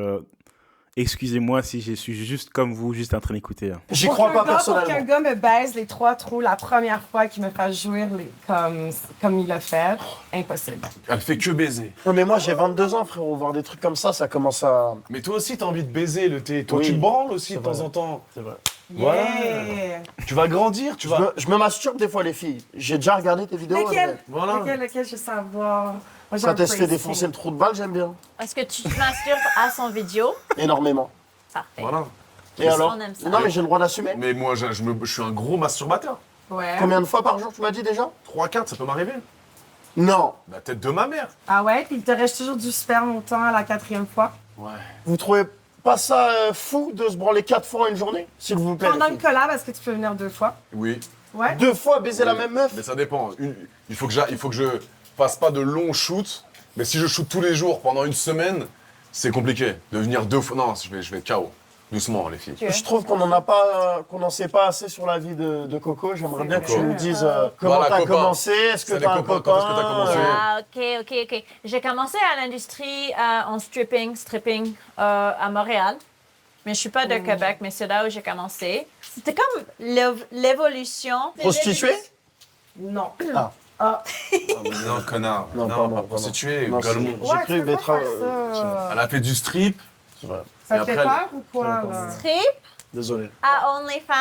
excusez-moi si je suis juste comme vous, juste en train d'écouter. Hein. J'y crois pas Pour qu'un personnellement. gars me baise les 3 trous la première fois qu'il me fait jouir comme il l'a fait, impossible. Elle fait que baiser. Non, mais moi, j'ai 22 ans, frérot. Voir des trucs comme ça commence à. Mais toi aussi, t'as envie de baiser le thé. Toi, Oui, tu le branles aussi de c'est temps vrai. en temps. C'est vrai. Voilà. Yeah. Tu vas grandir, tu vas. Je me masturbe des fois, les filles. J'ai déjà regardé tes vidéos. Lequel? Adrien. Voilà. Lequel je veux savoir? Moi, j'ai Quand un elle se fait crazy. défoncer le trou de balle, j'aime bien. Est-ce que tu te masturbes à son vidéo? Énormément. Parfait. Voilà. Et alors on aime ça. Non, mais j'ai le droit d'assumer. Mais moi, je suis un gros masturbateur. Ouais. Combien de fois par jour, tu m'as dit déjà 3-4, ça peut m'arriver. Non. La tête de ma mère. Ah ouais? Puis il te reste toujours du sperme autant à la 4e fois? Ouais. Vous trouvez pas ça fou de se branler 4 fois en une journée S'il vous plaît. Pendant les une filles. collab, est-ce que tu peux venir 2 fois? Oui. Ouais. 2 fois baiser la Oui. même meuf Mais ça dépend. Il faut que je fasse pas de longs shoots. Mais si je shoot tous les jours pendant une semaine, c'est compliqué. De venir 2 fois. Non, je vais être KO. Doucement, les filles. Je trouve qu'on n'en sait pas assez sur la vie de Coco. J'aimerais bien que tu Coco. nous dises comment Voilà, t'as copain. commencé. Est-ce que Salut, t'as un copain. copain Quand est-ce que t'as commencé Ah, ok. J'ai commencé à l'industrie en stripping à Montréal. Mais je suis pas de Québec, mais c'est là où j'ai commencé. C'était comme l'évolution. Prostituée Non. Ah. Ah. Non, connard. Non, Non, pardon, pas prostituée. Non, Galon. J'ai Ouais, cru tu peux d'être, pas faire ça. Elle a fait du strip. C'est vrai. Ça Et te fait après, peur ou quoi, là? Strip Désolé. à OnlyFans.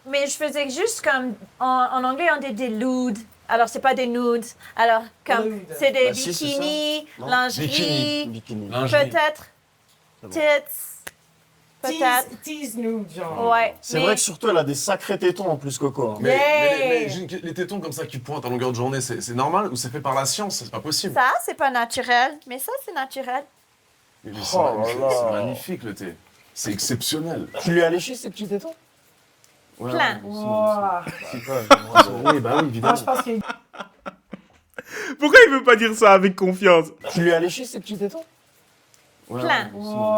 Mais je faisais juste comme. En anglais, on dit des lewd. Alors, c'est pas des nudes. Alors, comme. Nude. C'est des Bah, si, c'est bikinis, ça. Non. lingerie, Bikini. peut-être tits. Peut-être. Tease nous, genre. Ouais. C'est mais- vrai que surtout, elle a des sacrés tétons en plus, Coco. hein. Mais, Yeah. les tétons comme ça qui pointent à longueur de journée, c'est normal ou c'est fait par la science? C'est pas possible. Ça, c'est pas naturel. Mais ça, c'est naturel. Mais Oh c'est là magnifique, là. c'est magnifique le thé. C'est exceptionnel. Tu lui as léché ces petits tétons Ouais, Plein. Wow. Oui, bah oui, Moi, évidemment. je pense qu'il Pourquoi il veut pas dire ça avec confiance? Tu lui as léché ces petits tétons Plein. wow.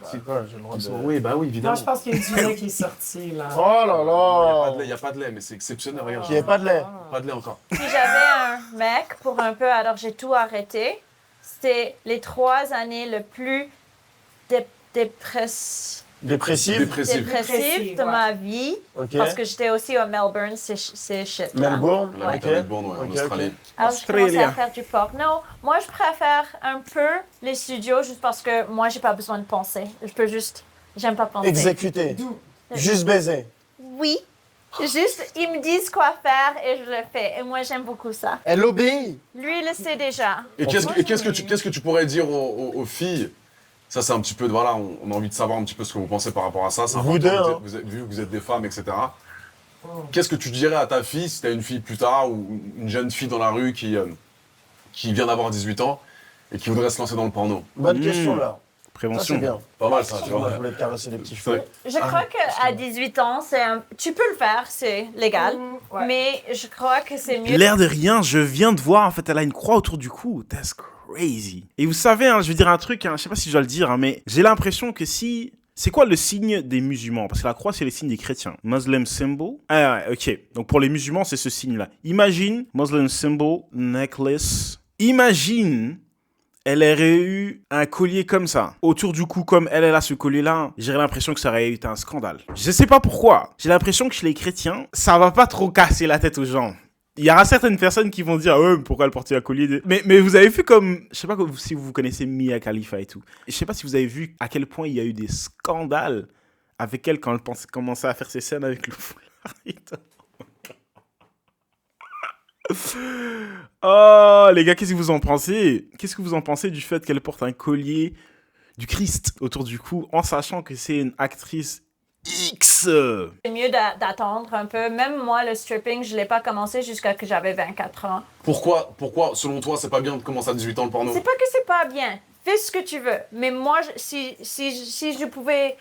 C'est quoi, j'ai le droit de... Oui, bah oui, Moi, évidemment. je pense qu'il y a du lait qui est sorti, là. Oh là Il n'y là a pas de lait, mais c'est exceptionnel, regarde. Il n'y avait pas de lait. Pas de lait encore. Puis j'avais un mec pour un peu, alors j'ai tout arrêté. C'était les 3 années le plus Dépressif Dépressif. dépressive de ouais. ma vie. Ok. Parce que j'étais aussi à Melbourne, c'est shit. là. Melbourne La Ok. méthode Melbourne, ouais, en Ok, Australie. ok. Alors, je commençais à faire du porno. Moi, je préfère un peu les studios juste parce que moi, j'ai pas besoin de penser. J'aime pas penser. Exécuté. Juste baiser. Oui. Juste, ils me disent quoi faire et je le fais. Et moi, j'aime beaucoup ça. Elle obéit. Lui, il le sait déjà. Et qu'est-ce que tu pourrais dire aux filles? Ça, c'est un petit peu, voilà, on a envie de savoir un petit peu ce que vous pensez par rapport à ça. C'est Vous important, deux, hein. vu que vous êtes des femmes, etc. Qu'est-ce que tu dirais à ta fille, si t'as une fille plus tard, ou une jeune fille dans la rue qui vient d'avoir 18 ans et qui voudrait se lancer dans le porno? Bonne question, là. Ça, c'est Prévention. bien. Pas mal, ça, tu Moi, vois. je voulais te caresser les petits cheveux. Je crois qu'à 18 ans, tu peux le faire, c'est légal. Ouais. Mais je crois que c'est mieux. L'air de rien, je viens de voir, en fait, elle a une croix autour du cou. That's crazy. Et vous savez, hein, je vais dire un truc, hein, je sais pas si je dois le dire, hein, mais j'ai l'impression que si... C'est quoi le signe des musulmans? Parce que la croix, c'est le signe des chrétiens. Muslim symbol. Ah ouais, ok. Donc pour les musulmans, c'est ce signe-là. Imagine, Muslim symbol, necklace. Imagine, elle aurait eu un collier comme ça, autour du cou, comme elle a ce collier-là. J'aurais l'impression que ça aurait été un scandale. Je sais pas pourquoi. J'ai l'impression que chez les chrétiens, ça va pas trop casser la tête aux gens. Il y aura certaines personnes qui vont dire ouais, mais pourquoi elle portait un collier mais vous avez vu comme, je sais pas si vous connaissez Mia Khalifa et tout. Je sais pas si vous avez vu à quel point il y a eu des scandales avec elle quand elle commençait à faire ses scènes avec le foulard et tout. Oh, les gars, qu'est-ce que vous en pensez? Qu'est-ce que vous en pensez du fait qu'elle porte un collier du Christ autour du cou en sachant que c'est une actrice X? C'est mieux d'attendre un peu. Même moi, le stripping, je l'ai pas commencé jusqu'à que j'avais 24 ans. Pourquoi, selon toi, c'est pas bien de commencer à 18 ans le porno? C'est pas que c'est pas bien. Fais ce que tu veux. Mais moi, si je pouvais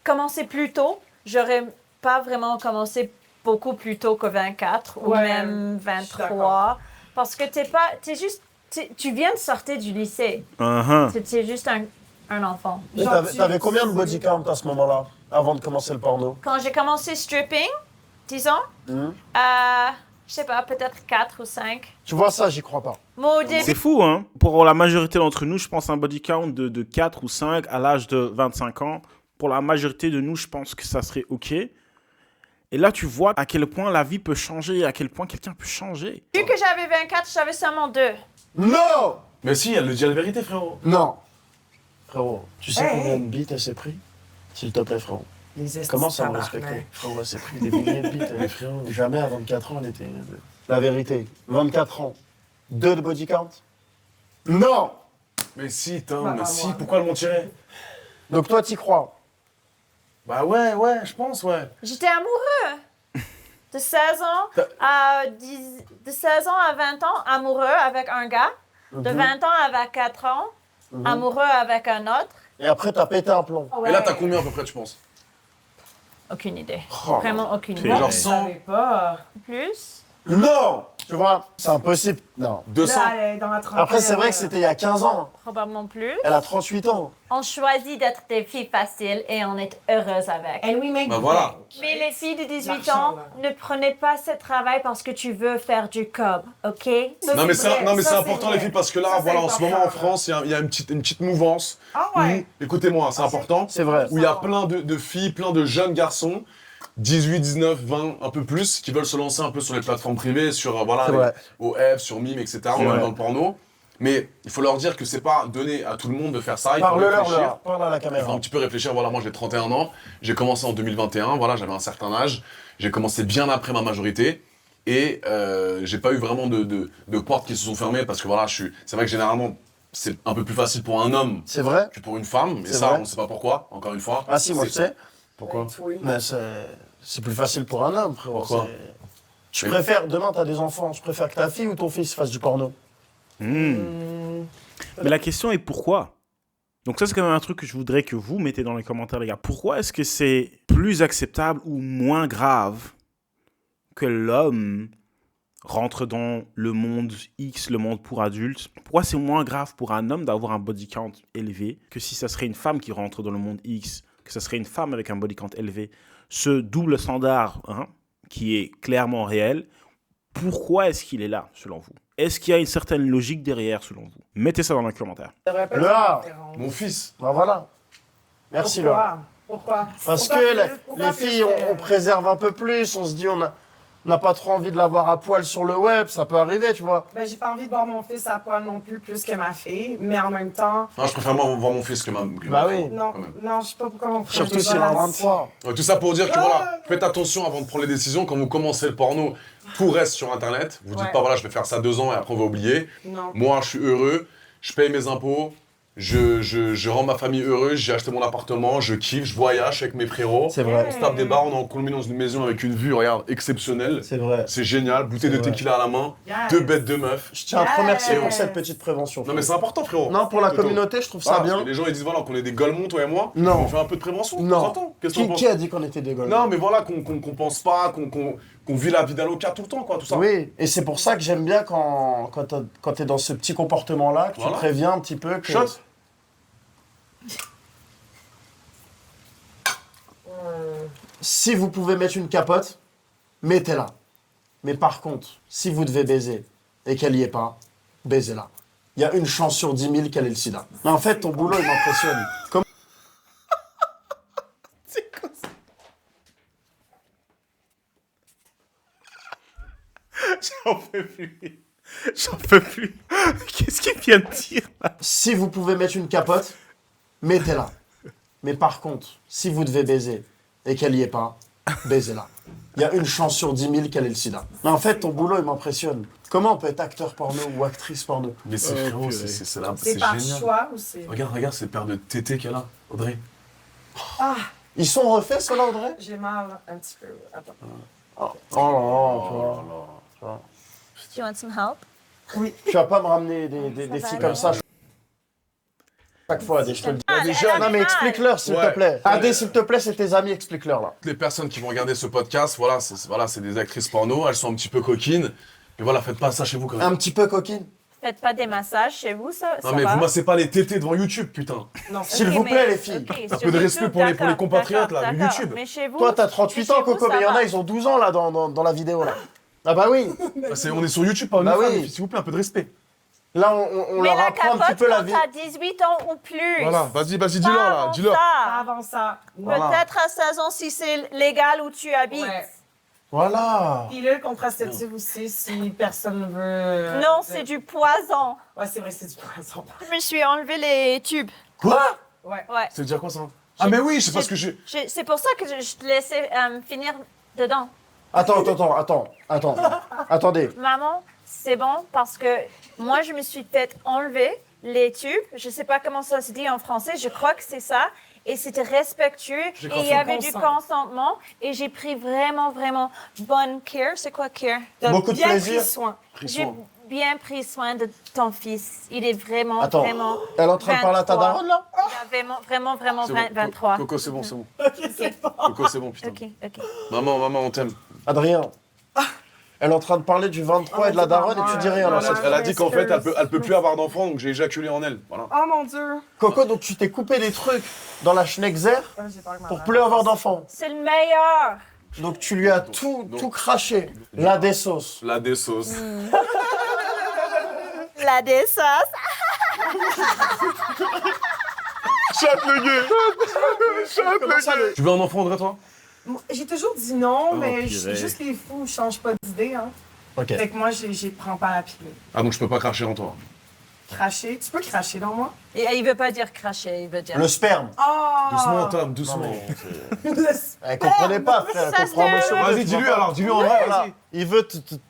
commencer plus tôt, j'aurais pas vraiment commencé beaucoup plus tôt que 24 ou Ouais, même je suis 23. d'accord. Parce que tu viens de sortir du lycée. Uh-huh. T'es juste un enfant. Mais t'avais combien de body count à ce moment-là, avant de commencer le porno? Quand j'ai commencé stripping, disons, je sais pas, peut-être 4 ou 5. Tu vois ça, j'y crois pas. Moi, au début, C'est fou, hein? Pour la majorité d'entre nous, je pense un body count de 4 ou 5 à l'âge de 25 ans. Pour la majorité de nous, je pense que ça serait OK. Et là, tu vois à quel point la vie peut changer, à quel point quelqu'un peut changer. vu que j'avais 24, j'avais seulement 2. Non! Mais si, elle le dit la vérité, frérot. Non. Frérot, tu sais Hey. combien de bits elle s'est pris? S'il te plaît, frérot. Les estis Commence à me tabarnak. respecter. Frérot, elle s'est pris des milliers de bits. Elle, frérot, jamais à 24 ans, elle était... La vérité, 24 ans, 2 de body count? Non! Mais si, Tom, Bah, mais bah, si, moi. pourquoi le mentirait? Donc toi, t'y crois? Bah ouais, je pense, ouais. J'étais amoureux. De 16 ans de 16 ans à 20 ans, amoureux avec un gars. De 20 ans à 24 ans, amoureux avec un autre. Et après, t'as pété un plomb. Et là, t'as combien à peu près, tu penses? Aucune idée. Oh. Vraiment aucune idée. Genre Je 100. savais pas. Plus. Non! Tu vois, c'est impossible. Non. 200? Là, elle est dans la trentaine. Après, c'est vrai que c'était il y a 15 ans. Probablement plus. Elle a 38 ans. On choisit d'être des filles faciles et on est heureuse avec. And we make Bah voilà. bank. Mais les filles de 18 L'argent, ans, là. ne prenez pas ce travail parce que tu veux faire du cob, ok? Non mais, vrai, non, mais ça, c'est c'est important vrai. les filles parce que là, Ça, c'est voilà, en ce moment en important. France, il y a une petite mouvance. Ah ouais. Où, écoutez-moi, c'est important, C'est vrai. où il y a plein de filles, plein de jeunes garçons, 18, 19, 20, un peu plus, qui veulent se lancer un peu sur les plateformes privées, sur voilà, C'est les vrai. OF, sur Mime, etc. C'est On est vrai. dans le porno. Mais il faut leur dire que c'est pas donné à tout le monde de faire ça. Il faut Parle-leur, réfléchir. là. Parle à la Il faut caméra. un petit peu réfléchir. Voilà, moi j'ai 31 ans, j'ai commencé en 2021, voilà, j'avais un certain âge, j'ai commencé bien après ma majorité et j'ai pas eu vraiment de portes qui se sont fermées parce que voilà, c'est vrai que généralement c'est un peu plus facile pour un homme C'est vrai? que pour une femme, mais C'est ça vrai. on sait pas pourquoi, encore une fois. Ah si, moi je C'est- sais. Pourquoi? Oui. Mais c'est plus facile pour un homme, frérot. Pourquoi? Tu préfères, demain t'as des enfants, je préfère que ta fille ou ton fils fasse du porno? Mais la question est pourquoi? Donc ça, c'est quand même un truc que je voudrais que vous mettez dans les commentaires, les gars. Pourquoi est-ce que c'est plus acceptable ou moins grave que l'homme rentre dans le monde X, le monde pour adultes? Pourquoi c'est moins grave pour un homme d'avoir un body count élevé que si ça serait une femme qui rentre dans le monde X, que ça serait une femme avec un body count élevé? Ce double standard, hein, qui est clairement réel, pourquoi est-ce qu'il est là, selon vous? Est-ce qu'il y a une certaine logique derrière, selon vous? Mettez ça dans les commentaires. Là. Mon fils. Ben voilà. Merci Laura. Pourquoi? Parce Pourquoi que plus? Pourquoi les plus filles, que- on préserve un peu plus, on se dit on n'a pas trop envie de l'avoir à poil sur le web, ça peut arriver, tu vois. Ben, j'ai pas envie de voir mon fils à poil non plus que ma fille, mais en même temps, Non, je préfère moi voir mon fils que ma. Bah oui. non, Quand même. non, je sais pas pourquoi mon frère. Surtout s'il a 23. Tout ça pour dire que voilà, faites attention avant de prendre les décisions. Quand vous commencez le porno, tout reste sur internet. Vous dites Ouais. pas voilà, je vais faire ça 2 ans et après on va oublier. Non. Moi, je suis heureux, je paye mes impôts, je rends ma famille heureuse, j'ai acheté mon appartement, je kiffe, je voyage avec mes frérots. C'est vrai. On se tape des bars, on est en Colombie dans une maison avec une vue, regarde, exceptionnelle. C'est vrai. C'est génial, bouteille de C'est vrai. tequila à la main, Yes. 2 bêtes de meufs. Je tiens à te remercier pour Yes. cette petite prévention. Non mais c'est important frérot. Non, pour la Plutôt. communauté, je trouve ça Voilà, parce bien. que les gens ils disent voilà qu'on est des golemons toi et moi. Non. On fait un peu de prévention. Non. T'entends Qu'est-ce qu'on pense Qui a dit qu'on était des gars? Non mais voilà qu'on pense pas, qu'on vit la vie d'Aloca tout le temps quoi, tout ça. Oui, et c'est pour ça que j'aime bien quand t'es dans ce petit comportement-là, que Voilà. tu préviens un petit peu que... Shot. Si vous pouvez mettre une capote, mettez-la. Mais par contre, si vous devez baiser et qu'elle y est pas, baisez-la. Il y a une chance sur 10 000 qu'elle ait le sida. Mais en fait, ton boulot, il m'impressionne. Comment C'est quoi ça? J'en peux plus. J'en peux plus. Qu'est-ce qu'il vient de dire là? si vous pouvez mettre une capote, mettez-la. Mais par contre, si vous devez baiser et qu'elle y est pas, baisez-la. Il y a une chance sur 10 000 qu'elle ait le sida. Mais en fait, ton boulot, il m'impressionne. Comment on peut être acteur porno ou actrice porno? Mais c'est frérot, purée. C'est par génial. choix ou c'est. Regarde, c'est le paire de tétés qu'elle a, Audrey. Ah, Ils sont refaits, ceux-là, Audrey? j'ai mal un petit peu. Attends. Oh là là, tu vois. Tu vois. Do you want some help? Tu vas pas me ramener des filles comme ça. Chaque fois, Adé, je te le dis. Ah, déjà, Non, mais explique-leur, s'il Ouais. te plaît. Adé, s'il te plaît, c'est tes amis, explique-leur, là. Les personnes qui vont regarder ce podcast, voilà, c'est des actrices porno, elles sont un petit peu coquines. Mais voilà, faites pas ça chez vous quand même. Un petit peu coquine. Faites pas des massages chez vous, ça Non mais va? vous massez pas les tétés devant YouTube, putain. Non, S'il Ok, vous mais- plaît, les filles. ok, Un sur peu de respect YouTube, pour les d'accord, compatriotes, là, de d'accord, YouTube. Mais chez vous. Toi, t'as 38 ans, chez vous, Coco, ça mais il y en va. a, ils ont 12 ans, là, dans la vidéo, là. Ah bah oui. Bah, on est sur YouTube, pas une Bah femme, oui. les filles, s'il vous plaît, un peu de respect. Là, on Mais leur la apprend un petit capote peu la quand vie. t'as 18 ans ou plus. Voilà, vas-y, Pas dis-leur là, avant dis-leur. Pas ça. avant ça. Voilà. Peut-être à 16 ans si c'est légal où tu habites. Ouais. Voilà. Pilule contraceptive aussi, si personne ne veut. Non, c'est du poison. Ouais, c'est vrai, c'est du poison. Je me suis enlevé les tubes. Quoi? Ouais. Ouais. Ça veut dire quoi ça? Ah mais oui, c'est parce que C'est pour ça que je te laissais finir dedans. Attends. Attendez. Maman, c'est bon parce que moi, je me suis fait enlever les tubes. Je sais pas comment ça se dit en français. Je crois que c'est ça. Et c'était respectueux. Et il y avait du consentement. Et j'ai pris vraiment bonne care. C'est quoi care? T'as Beaucoup de bien plaisir. pris soin. J'ai bien pris soin de ton fils. Il est vraiment, Attends. vraiment... Elle est en train de parler à ta 23. daronne, là? Il a vraiment C'est bon. 23. Coco, c'est bon, c'est bon. Ok, c'est bon. Coco, c'est bon, putain. Ok. Maman, on t'aime. Adrien. Elle est en train de parler du 23 et de la daronne et tu dis rien, là. Ouais. Elle a dit qu'en fait, elle peut plus avoir d'enfant, donc j'ai éjaculé en elle. Voilà. Oh mon Dieu. Coco, donc tu t'es coupé des trucs dans la Schneckzer Ah, j'ai peur que ma pour mère- plus avoir d'enfants. C'est le meilleur. Donc tu lui as tout craché. La des sauces. La des sauces. La dessauce. Chatte le gay. Comment ça, le... Tu veux un enfant, Audrey, toi? J'ai toujours dit non, mais purée. juste les fous changent pas d'idée. Hein. Ok. Fait que moi, j'y prends pas la pilule. Ah, donc je peux pas cracher en toi. Cracher, tu peux cracher dans moi? Et il veut pas dire cracher, il veut dire... Le sperme. Oh! Doucement, Tom, Non, doucement. mais Le elle comprenait pas, frère. Ça Elle comprend se monsieur. Vas-y, dis-lui alors, dis-lui en vrai, Voilà. vas-y. Il veut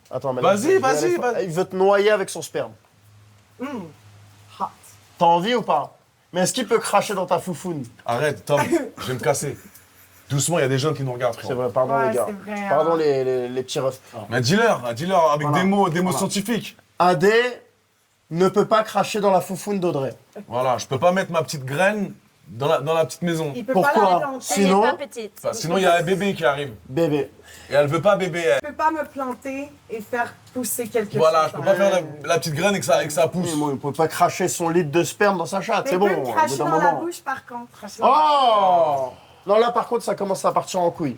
Attends, mais Vas-y, vas-y. Il veut te noyer avec son sperme. Hot. T'as envie ou pas? Mais est-ce qu'il peut cracher dans ta foufoune? Arrête, Tom, je vais me casser. Doucement, il y a des jeunes qui nous regardent, C'est frère. vrai, pardon Ouais, les gars. c'est vrai, Pardon hein. les petits refs. Mais dis-leur avec Voilà. des mots Voilà. scientifiques. Adé ne peut pas cracher dans la foufoune d'Audrey. Voilà, je peux pas mettre ma petite graine dans la petite maison. Il peut Pourquoi? pas la mettre en Elle Sinon- est pas petite. Enfin, sinon, il y a un bébé qui arrive. Bébé. Et elle veut pas bébé, elle. Je peux pas me planter et faire pousser quelque Voilà, chose. je peux pas faire la petite graine et que ça pousse. Oui, bon, il peut pas cracher son litre de sperme dans sa chatte, Mais c'est il bon. peut au me bout cracher d'un dans la moment. bouche, par contre. Cracher dans la Oh! Non, là, par contre, ça commence à partir en couille.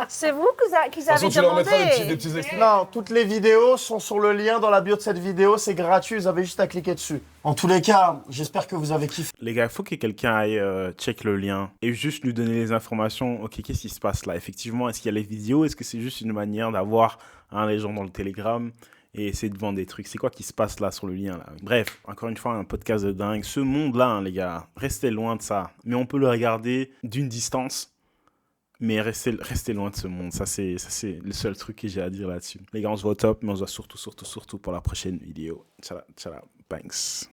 C'est vous qui De toute avez façon, tu leur mettras des demandé. petits extraits. Non, toutes les vidéos sont sur le lien dans la bio de cette vidéo, c'est gratuit, vous avez juste à cliquer dessus. En tous les cas, j'espère que vous avez kiffé. Les gars, il faut que quelqu'un aille check le lien et juste lui donner les informations. Ok, qu'est-ce qui se passe là? Effectivement, est-ce qu'il y a les vidéos? Est-ce que c'est juste une manière d'avoir les gens dans le Telegram et essayer de vendre des trucs? C'est quoi qui se passe là sur le lien là? Bref, encore une fois, un podcast de dingue. Ce monde-là, hein, les gars, restez loin de ça. Mais on peut le regarder d'une distance. Mais restez loin de ce monde. Ça, c'est le seul truc que j'ai à dire là-dessus. Les gars, on se voit au top, mais on se voit surtout pour la prochaine vidéo. Ciao, ciao, banks.